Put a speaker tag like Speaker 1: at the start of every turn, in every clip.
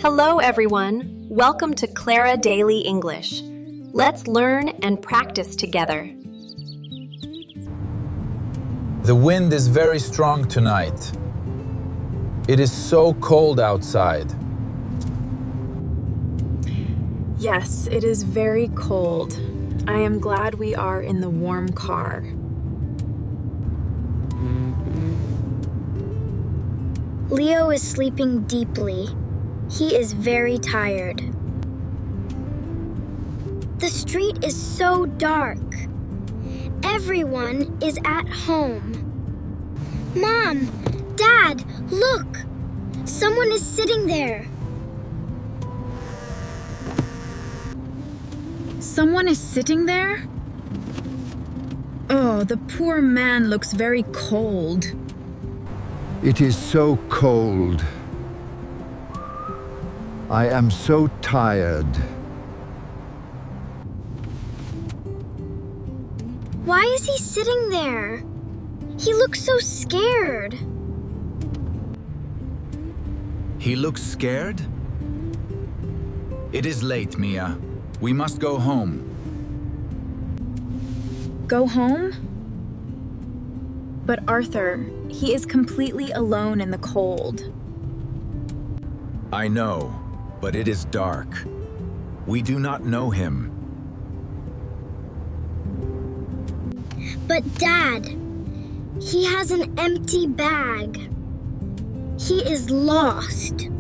Speaker 1: Hello, everyone. Welcome to Clara Daily English. Let's learn and practice together.
Speaker 2: The wind is very strong tonight. It is so cold outside.
Speaker 3: Yes, it is very cold. I am glad we are in the warm car.
Speaker 4: Leo is sleeping deeply. He is very tired. The street is so dark. Everyone is at home. Mom, Dad, look! Someone is sitting there.
Speaker 3: Someone is sitting there? Oh, the poor man looks very cold.
Speaker 5: It is so cold. I am so tired.
Speaker 4: Why is he sitting there? He looks so scared.
Speaker 2: He looks scared? It is late, Mia. We must go home.
Speaker 3: Go home? But Arthur, he is completely alone in the cold.
Speaker 2: I know, but it is dark. We do not know him.
Speaker 4: But Dad, he has an empty bag. He is lost.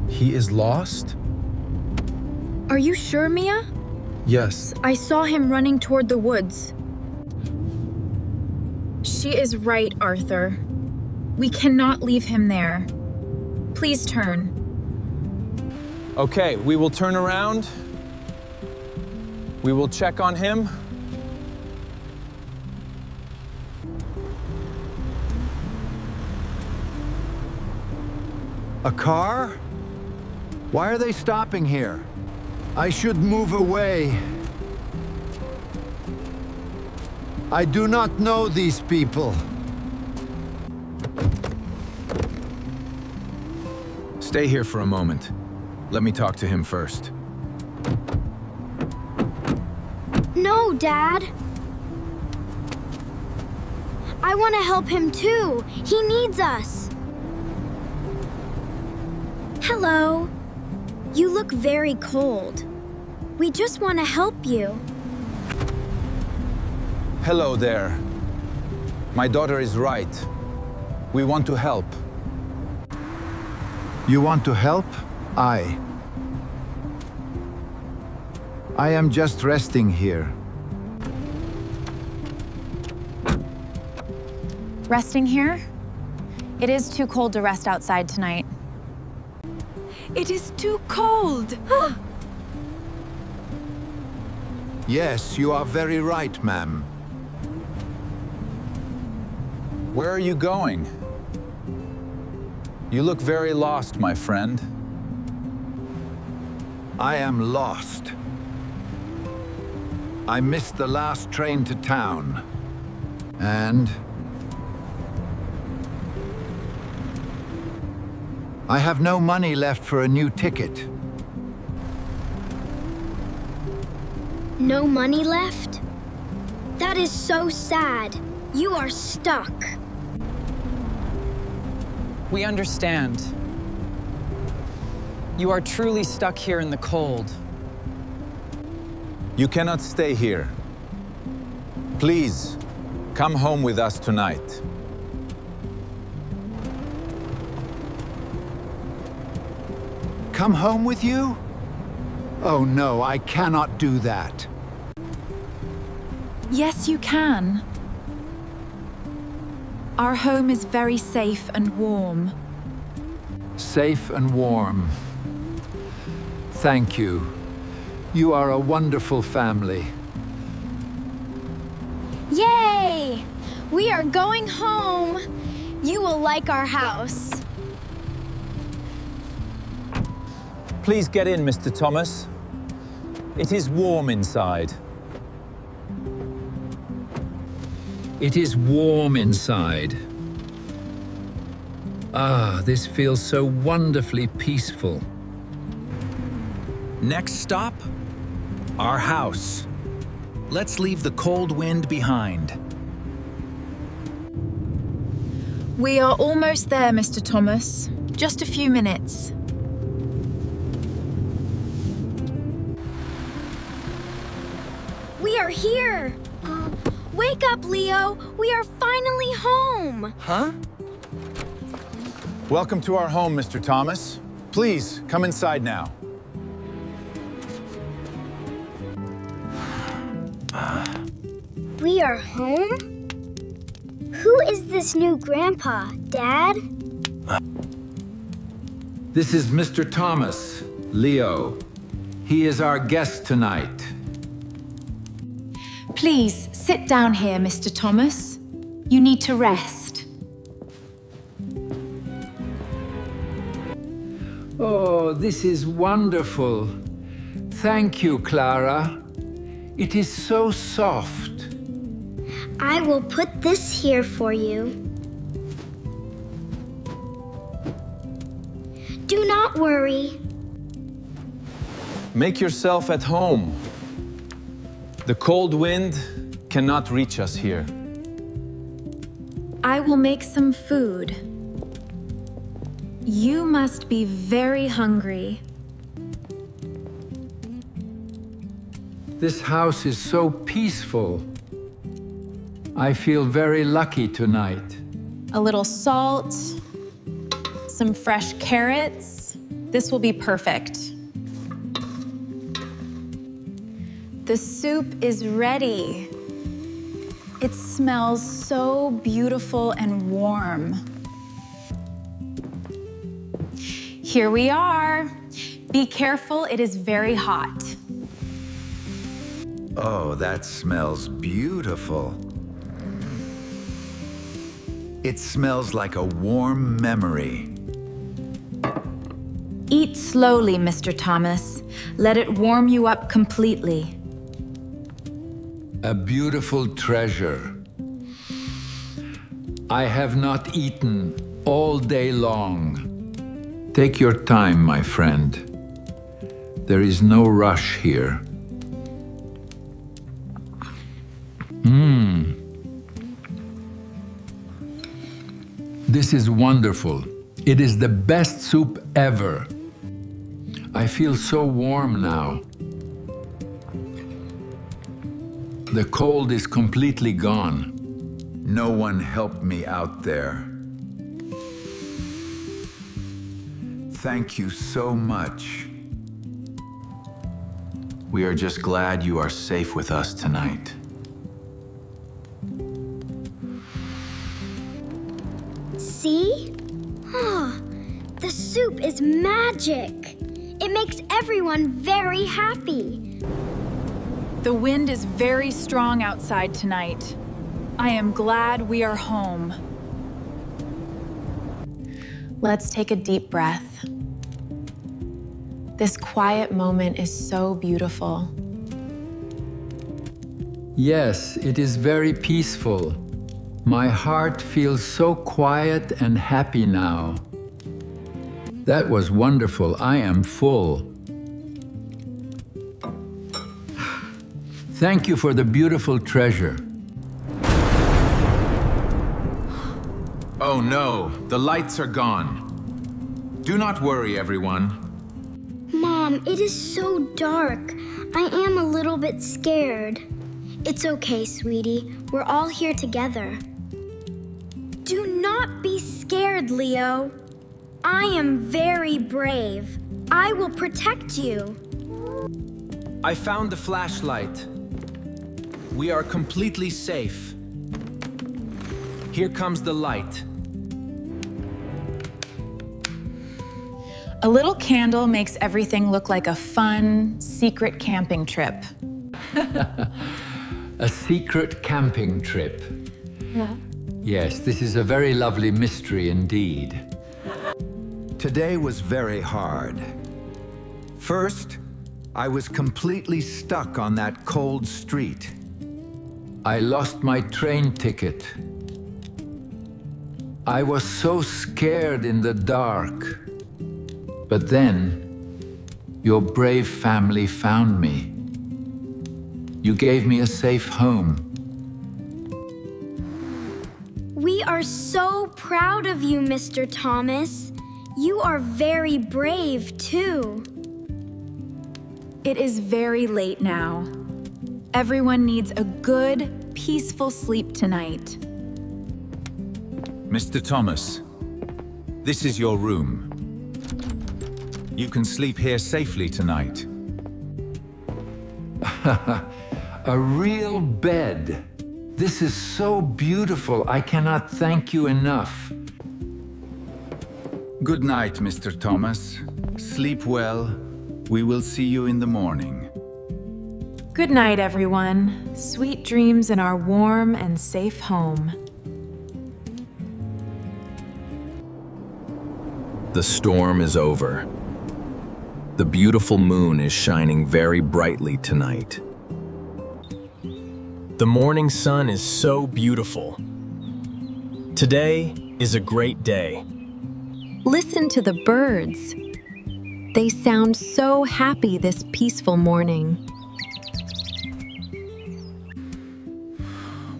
Speaker 2: He is lost?
Speaker 3: Are you sure, Mia?
Speaker 2: Yes.
Speaker 3: I saw him running toward the woods. She is right, Arthur. We cannot leave him there. Please turn.
Speaker 2: Okay, we will turn around. We will check on him.
Speaker 5: A car? Why are they stopping here? I should move away. I do not know these people.
Speaker 2: Stay here for a moment. Let me talk to him first.
Speaker 4: No, Dad. I want to help him too. He needs us. Hello. You look very cold. We just want to help you.
Speaker 2: Hello there. My daughter is right. We want to help.
Speaker 5: You want to help? I am just resting here.
Speaker 6: Resting here? It is too cold to rest outside tonight.
Speaker 3: It is too cold.
Speaker 5: Yes, you are very right, ma'am.
Speaker 2: Where are you going? You look very lost, my friend.
Speaker 5: I am lost. I missed the last train to town. And I have no money left for a new ticket.
Speaker 4: No money left? That is so sad. You are stuck.
Speaker 7: We understand. You are truly stuck here in the cold.
Speaker 2: You cannot stay here. Please, come home with us tonight.
Speaker 5: Come home with you? Oh no, I cannot do that.
Speaker 3: Yes, you can. Our home is very safe and warm.
Speaker 5: Safe and warm. Thank you. You are a wonderful family.
Speaker 4: Yay! We are going home. You will like our house.
Speaker 2: Please get in, Mr. Thomas. It is warm inside.
Speaker 8: It is warm inside.
Speaker 2: Ah, this feels so wonderfully peaceful.
Speaker 8: Next stop, our house. Let's leave the cold wind behind.
Speaker 3: We are almost there, Mr. Thomas. Just a few minutes.
Speaker 4: We are here! Wake up, Leo! We are finally home!
Speaker 8: Huh?
Speaker 2: Welcome to our home, Mr. Thomas. Please, come inside now.
Speaker 4: We are home? Who is this new grandpa, Dad?
Speaker 2: This is Mr. Thomas, Leo. He is our guest tonight.
Speaker 6: Please sit down here, Mr. Thomas. You need to rest.
Speaker 2: Oh, this is wonderful. Thank you, Clara. It is so soft.
Speaker 4: I will put this here for you. Do not worry.
Speaker 2: Make yourself at home. The cold wind cannot reach us here.
Speaker 6: I will make some food. You must be very hungry.
Speaker 2: This house is so peaceful. I feel very lucky tonight.
Speaker 6: A little salt, some fresh carrots. This will be perfect. The soup is ready. It smells so beautiful and warm. Here we are. Be careful, it is very hot.
Speaker 5: Oh, that smells beautiful. It smells like a warm memory.
Speaker 6: Eat slowly, Mr. Thomas. Let it warm you up completely.
Speaker 2: A beautiful treasure. I have not eaten all day long. Take your time, my friend. There is no rush here. This is wonderful. It is the best soup ever. I feel so warm now. The cold is completely gone.
Speaker 5: No one helped me out there. Thank you so much.
Speaker 8: We are just glad you are safe with us tonight.
Speaker 4: See? The soup is magic. It makes everyone very happy.
Speaker 3: The wind is very strong outside tonight. I am glad we are home.
Speaker 6: Let's take a deep breath. This quiet moment is so beautiful.
Speaker 2: Yes, it is very peaceful. My heart feels so quiet and happy now. That was wonderful. I am full. Thank you for the beautiful treasure.
Speaker 8: Oh no, the lights are gone. Do not worry, everyone.
Speaker 4: Mom, it is so dark. I am a little bit scared. It's okay, sweetie. We're all here together. Do not be scared, Leo. I am very brave. I will protect you.
Speaker 8: I found the flashlight. We are completely safe. Here comes the light.
Speaker 6: A little candle makes everything look like a fun, secret camping trip.
Speaker 2: A secret camping trip. Yes, this is a very lovely mystery indeed.
Speaker 5: Today was very hard. First, I was completely stuck on that cold street.
Speaker 2: I lost my train ticket. I was so scared in the dark. But then, your brave family found me. You gave me a safe home.
Speaker 4: We are so proud of you, Mr. Thomas. You are very brave, too.
Speaker 3: It is very late now. Everyone needs a good, peaceful sleep tonight.
Speaker 5: Mr. Thomas, this is your room. You can sleep here safely tonight.
Speaker 2: A real bed. This is so beautiful. I cannot thank you enough.
Speaker 5: Good night, Mr. Thomas. Sleep well. We will see you in the morning.
Speaker 3: Good night, everyone. Sweet dreams in our warm and safe home.
Speaker 8: The storm is over. The beautiful moon is shining very brightly tonight. The morning sun is so beautiful. Today is a great day.
Speaker 1: Listen to the birds. They sound so happy this peaceful morning.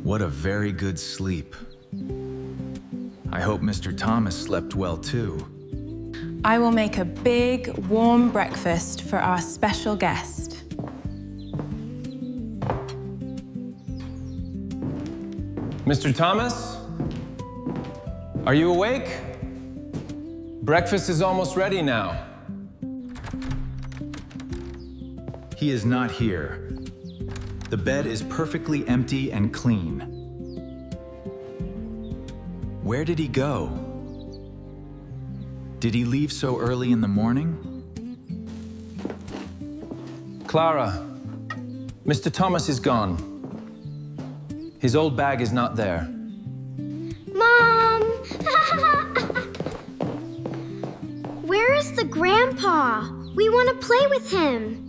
Speaker 5: What a very good sleep. I hope Mr. Thomas slept well too.
Speaker 6: I will make a big, warm breakfast for our special guest.
Speaker 9: Mr. Thomas? Are you awake? Breakfast is almost ready now.
Speaker 5: He is not here. The bed is perfectly empty and clean. Where did he go? Did he leave so early in the morning?
Speaker 9: Clara, Mr. Thomas is gone. His old bag is not there.
Speaker 4: Mom! Where is the grandpa? We want to play with him.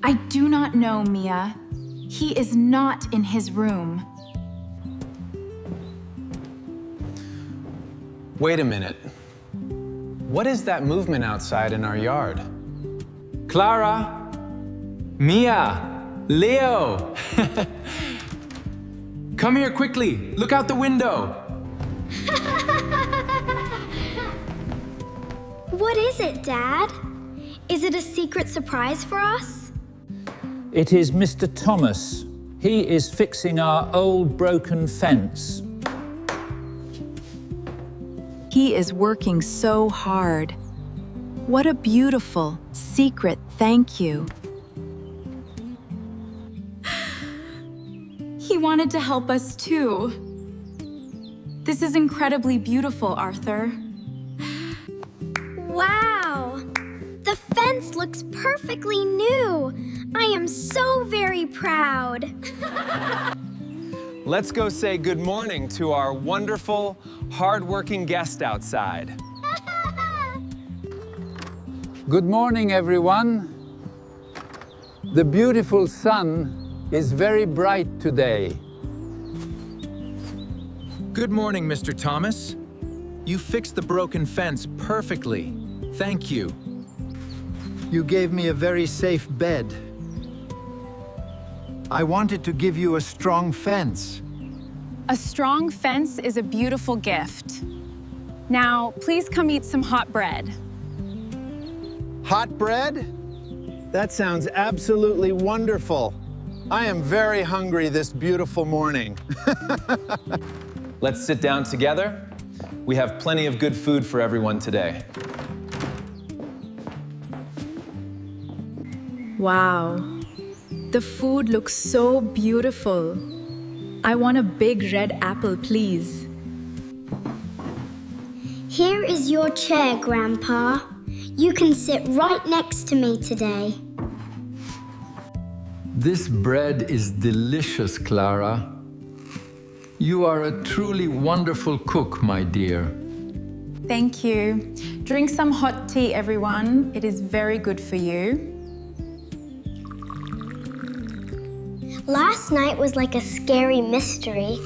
Speaker 3: I do not know, Mia. He is not in his room.
Speaker 9: Wait a minute. What is that movement outside in our yard? Clara! Mia! Leo! Come here quickly! Look out the window!
Speaker 4: What is it, Dad? Is it a secret surprise for us?
Speaker 10: It is Mr. Thomas. He is fixing our old broken fence.
Speaker 1: He is working so hard. What a beautiful, secret thank you.
Speaker 3: He wanted to help us too. This is incredibly beautiful, Arthur.
Speaker 4: Wow! The fence looks perfectly new. I am so very proud.
Speaker 9: Let's go say good morning to our wonderful, hardworking guest outside.
Speaker 2: Good morning, everyone. The beautiful sun is very bright today.
Speaker 5: Good morning, Mr. Thomas. You fixed the broken fence perfectly. Thank you. You gave me a very safe bed. I wanted to give you a strong fence.
Speaker 6: A strong fence is a beautiful gift. Now, please come eat some hot bread.
Speaker 11: Hot bread? That sounds absolutely wonderful. I am very hungry this beautiful morning.
Speaker 9: Let's sit down together. We have plenty of good food for everyone today.
Speaker 3: Wow. The food looks so beautiful. I want a big red apple, please.
Speaker 4: Here is your chair, Grandpa. You can sit right next to me today.
Speaker 2: This bread is delicious, Clara. You are a truly wonderful cook, my dear.
Speaker 6: Thank you. Drink some hot tea, everyone. It is very good for you.
Speaker 4: Last night was like a scary mystery.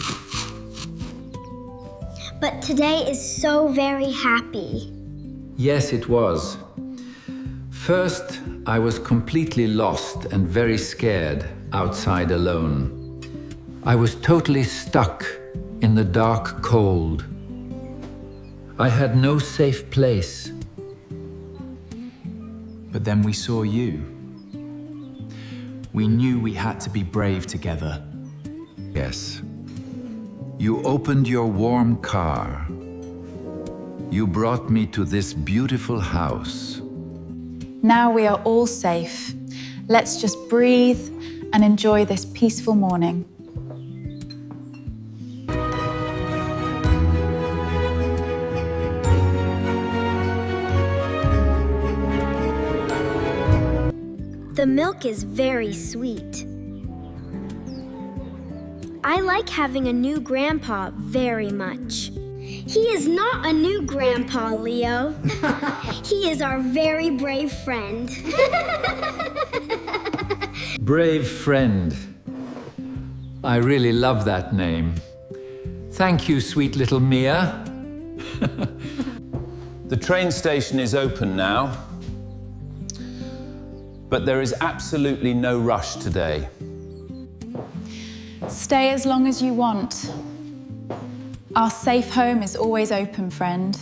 Speaker 4: But today is so very happy.
Speaker 2: Yes, it was. First, I was completely lost and very scared outside alone. I was totally stuck in the dark cold. I had no safe place.
Speaker 12: But then we saw you. We knew we had to be brave together.
Speaker 2: Yes. You opened your warm car. You brought me to this beautiful house.
Speaker 6: Now we are all safe. Let's just breathe and enjoy this peaceful morning.
Speaker 4: The milk is very sweet. I like having a new grandpa very much. He is not a new grandpa, Leo. He is our very brave friend.
Speaker 2: Brave friend. I really love that name. Thank you, sweet little Mia.
Speaker 10: The train station is open now, but there is absolutely no rush today.
Speaker 6: Stay as long as you want. Our safe home is always open, friend.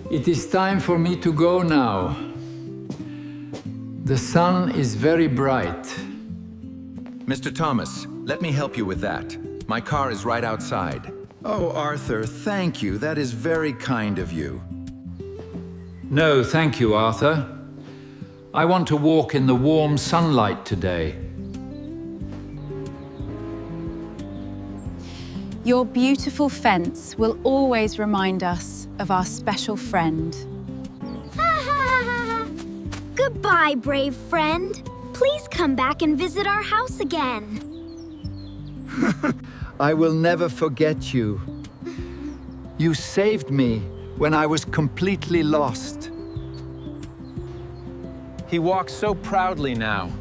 Speaker 2: It is time for me to go now. The sun is very bright.
Speaker 5: Mr. Thomas, let me help you with that. My car is right outside. Oh, Arthur, thank you. That is very kind of you.
Speaker 2: No, thank you, Arthur. I want to walk in the warm sunlight today.
Speaker 6: Your beautiful fence will always remind us of our special friend.
Speaker 4: Goodbye, brave friend. Please come back and visit our house again.
Speaker 11: I will never forget you. You saved me when I was completely lost.
Speaker 9: He walks so proudly now.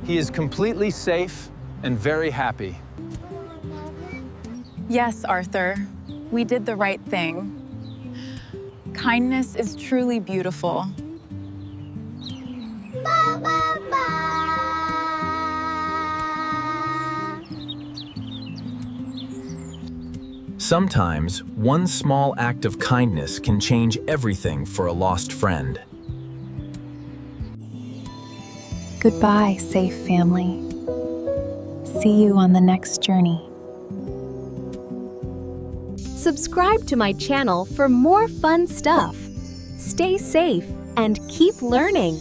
Speaker 9: He is completely safe and very happy.
Speaker 6: Yes, Arthur, we did the right thing. Kindness is truly beautiful.
Speaker 8: Sometimes, one small act of kindness can change everything for a lost friend.
Speaker 1: Goodbye, safe family. See you on the next journey. Subscribe to my channel for more fun stuff. Stay safe and keep learning.